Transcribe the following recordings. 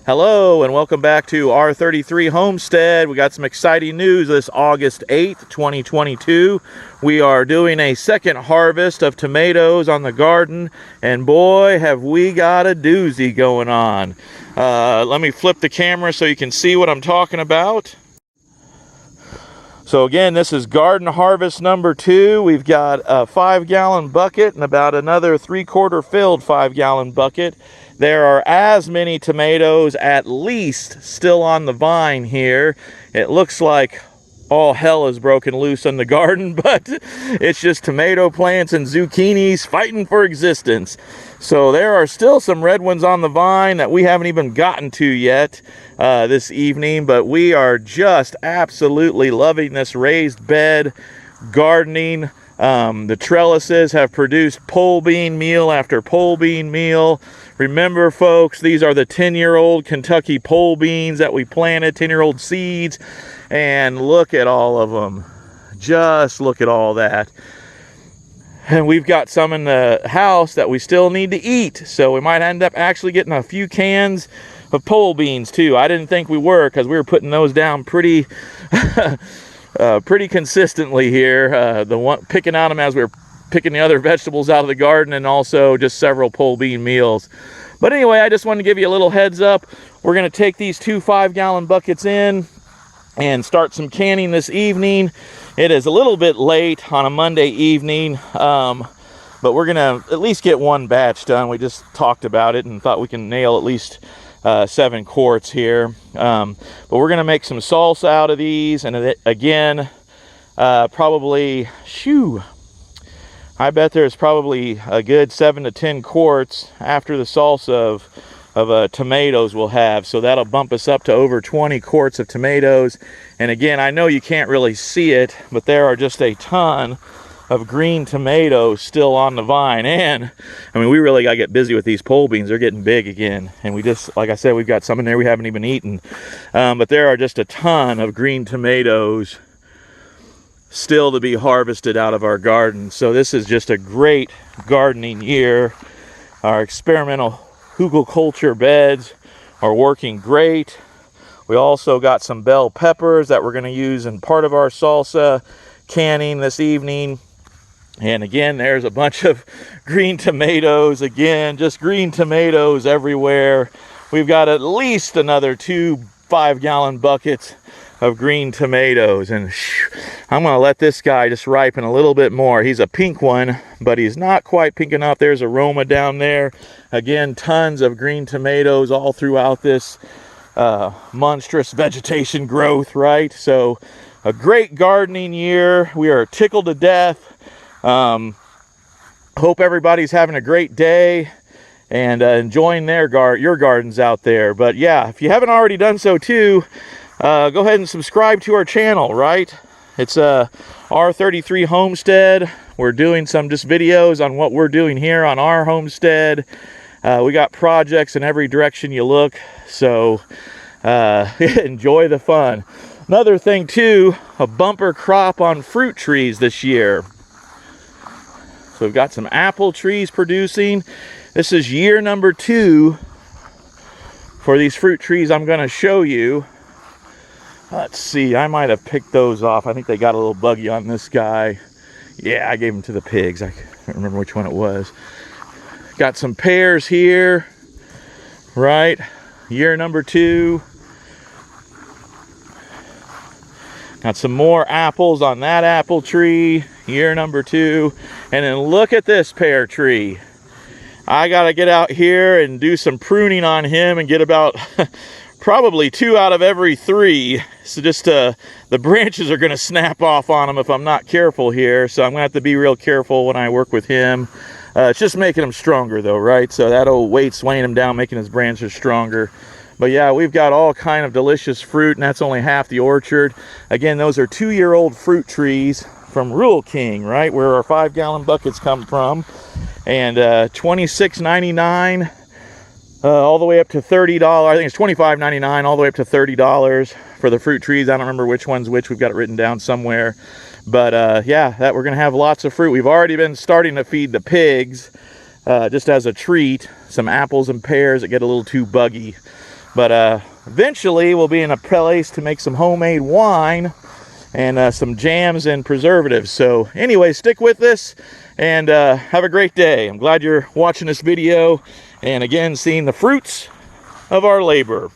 Hello and welcome back to R33 Homestead. We got some exciting news this August 8th, 2022. We are doing a second harvest of tomatoes on the garden, and boy, have we got a doozy going on. Let me flip the camera so you can see what I'm talking about. So again, this is garden harvest number 2. We've got a 5-gallon bucket and about another 3/4 filled 5-gallon bucket. There are as many tomatoes at least still on the vine here. It looks like all hell is broken loose in the garden, but it's just tomato plants and zucchinis fighting for existence. So there are still some red ones on the vine that we haven't even gotten to yet this evening, but we are just absolutely loving this raised bed gardening. The trellises have produced pole bean meal after pole bean meal. Remember, folks, these are the 10-year-old Kentucky pole beans that we planted, 10-year-old seeds, and look at all of them. Just look at all that. And we've got some in the house that we still need to eat, so we might end up actually getting a few cans of pole beans too. I didn't think we were, because we were putting those down pretty pretty consistently here. Picking on them as we were picking the other vegetables out of the garden, and also just several pole bean meals. But anyway, I just wanted to give you a little heads up. We're going to take these 2 5-gallon buckets in and start some canning this evening. It is a little bit late on a Monday evening, but we're going to at least get one batch done. We just talked about it and thought we can nail at least 7 quarts here. But we're going to make some salsa out of these, and again, probably, I bet there's probably a good 7 to 10 quarts after the salsa of tomatoes we'll have. So that'll bump us up to over 20 quarts of tomatoes. And again, I know you can't really see it, but there are just a ton of green tomatoes still on the vine. And I mean, we really got to get busy with these pole beans. They're getting big again. And we just, like I said, we've got some in there we haven't even eaten. But there are just a ton of green tomatoes still to be harvested out of our garden. So this is just a great gardening year. Our experimental hugelkultur beds are working great. We also got some bell peppers that we're going to use in part of our salsa canning this evening. And again, there's a bunch of green tomatoes. Again, just green tomatoes everywhere. We've got at least another 2 5-gallon buckets of green tomatoes, and I'm going to let this guy just ripen a little bit more. He's a pink one, but he's not quite pink enough. There's aroma down there. Again, tons of green tomatoes all throughout this monstrous vegetation growth, right? So a great gardening year. We are tickled to death. Hope everybody's having a great day and enjoying your gardens out there. But yeah, if you haven't already done so too, go ahead and subscribe to our channel, right? It's R33 Homestead. We're doing some just videos on what we're doing here on our homestead. We got projects in every direction you look, so enjoy the fun. Another thing too, a bumper crop on fruit trees this year. So we've got some apple trees producing. This is year number 2 for these fruit trees I'm going to show you. Let's see, I might have picked those off. I think they got a little buggy on this guy. Yeah, I gave them to the pigs. I can't remember which one it was. Got some pears here, right? Year number 2. Got some more apples on that apple tree, year number 2. And then look at this pear tree. I got to get out here and do some pruning on him and get about probably 2 out of every 3. So just the branches are going to snap off on him if I'm not careful here. So I'm going to have to be real careful when I work with him. It's just making him stronger though, right? So that old weight's weighing him down, making his branches stronger. But yeah, we've got all kind of delicious fruit, and that's only half the orchard. Again, those are 2-year-old fruit trees from Rural King, right? Where our 5-gallon buckets come from. And $26.99 all the way up to $30. I think it's $25.99 all the way up to $30 for the fruit trees. I don't remember which one's which. We've got it written down somewhere. But yeah, we're going to have lots of fruit. We've already been starting to feed the pigs just as a treat. Some apples and pears that get a little too buggy. But eventually we'll be in a place to make some homemade wine and some jams and preservatives. So anyway, stick with us and have a great day. I'm glad you're watching this video and again seeing the fruits of our labor.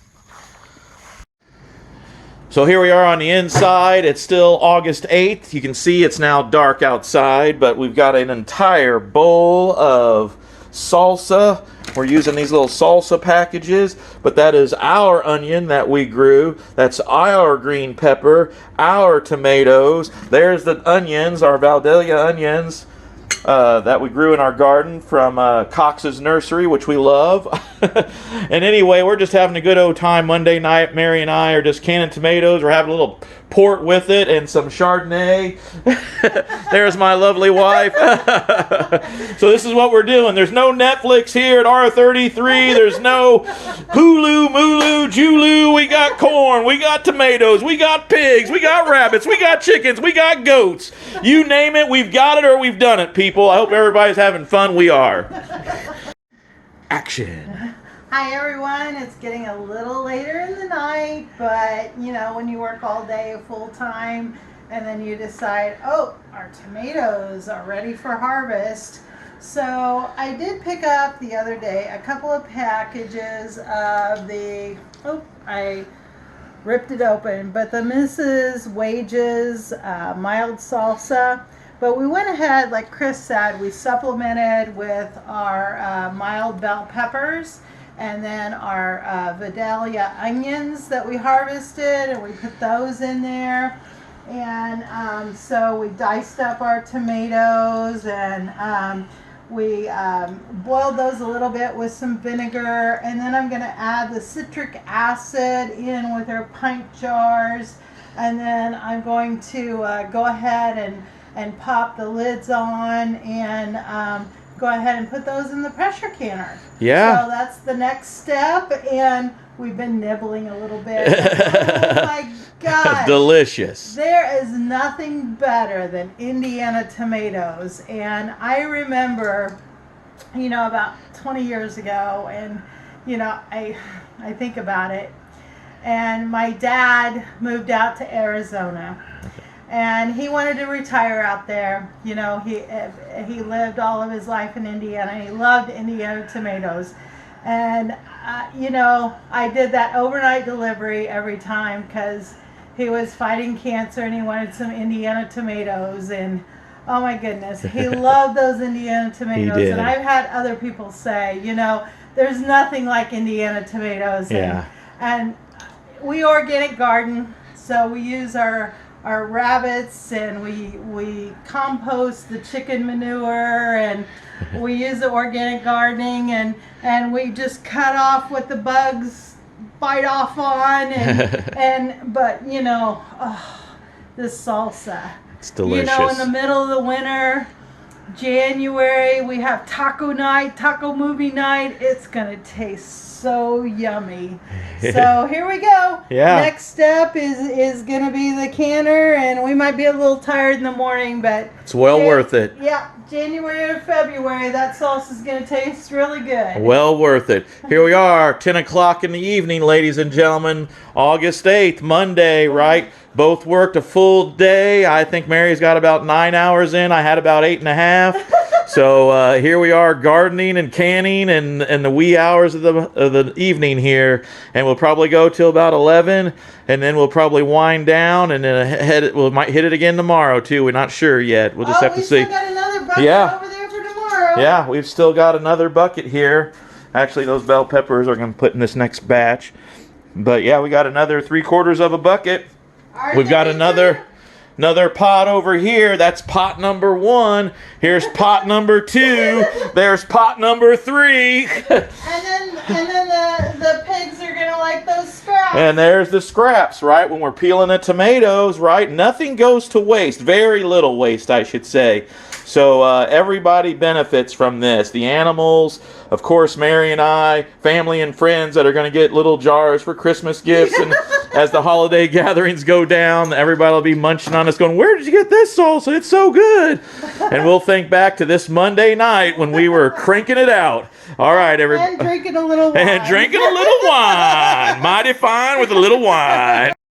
So here we are on the inside. It's still August 8th. You can see it's now dark outside, but we've got an entire bowl of salsa. We're using these little salsa packages, but that is our onion that we grew. That's our green pepper, our tomatoes. There's the onions, our Valdelia onions that we grew in our garden from Cox's Nursery, which we love. And anyway, we're just having a good old time Monday night. Mary and I are just canning tomatoes. We're having a little port with it and some Chardonnay. There's my lovely wife. So this is what we're doing. There's no Netflix here at R33. There's no Hulu, Mulu, Julu. We got corn. We got tomatoes. We got pigs. We got rabbits. We got chickens. We got goats. You name it, we've got it or we've done it, people. I hope everybody's having fun. We are. Action. Hi everyone, it's getting a little later in the night, but you know, when you work all day full time and then you decide, oh, our tomatoes are ready for harvest. So I did pick up the other day a couple of packages of the, I ripped it open, but the Mrs. Wages mild salsa. But we went ahead, like Chris said, we supplemented with our mild bell peppers and then our Vidalia onions that we harvested, and we put those in there. And so we diced up our tomatoes, and we boiled those a little bit with some vinegar, and then I'm going to add the citric acid in with our pint jars, and then I'm going to go ahead and pop the lids on and go ahead and put those in the pressure canner. Yeah. So that's the next step, and we've been nibbling a little bit. Oh my gosh. Delicious. There is nothing better than Indiana tomatoes. And I remember, you know, about 20 years ago, and, you know, I think about it, and my dad moved out to Arizona. And he wanted to retire out there. You know, he lived all of his life in Indiana. He loved Indiana tomatoes. And, you know, I did that overnight delivery every time because he was fighting cancer and he wanted some Indiana tomatoes. And, oh my goodness, he loved those Indiana tomatoes. He did. And I've had other people say, you know, there's nothing like Indiana tomatoes. Yeah. And we organic garden, so we use our rabbits, and we compost the chicken manure, and we use the organic gardening, and we just cut off what the bugs bite off on, and but you know, this salsa, it's delicious. You know, in the middle of the winter, January, we have taco night, taco movie night. It's gonna taste so yummy. So here we go. Yeah. Next step is gonna be the canner, and we might be a little tired in the morning, but it's well worth it. Yeah, January or February, that sauce is gonna taste really good. Well worth it. Here we are, 10 o'clock in the evening, ladies and gentlemen. August 8th, Monday, right? Both worked a full day. I think Mary's got about 9 hours in. I had about 8.5. So here we are gardening and canning and the wee hours of the evening here. And we'll probably go till about 11. And then we'll probably wind down and then we might hit it again tomorrow too. We're not sure yet. We'll just have to see. We still got another bucket over there for tomorrow. Yeah, we've still got another bucket here. Actually, those bell peppers are going to put in this next batch. But yeah, we got another 3/4 of a bucket. We've got another pot over here. That's pot number 1. Here's pot number 2. There's pot number 3. And then the pigs are gonna like those scraps. And there's the scraps, right? When we're peeling the tomatoes, right? Nothing goes to waste. Very little waste, I should say. So everybody benefits from this. The animals, of course, Mary and I, family and friends that are going to get little jars for Christmas gifts as the holiday gatherings go down, everybody will be munching on us going, where did you get this salsa? It's so good. And we'll think back to this Monday night when we were cranking it out. All right, everybody. And drinking a little wine. And drinking a little wine. Mighty fine with a little wine.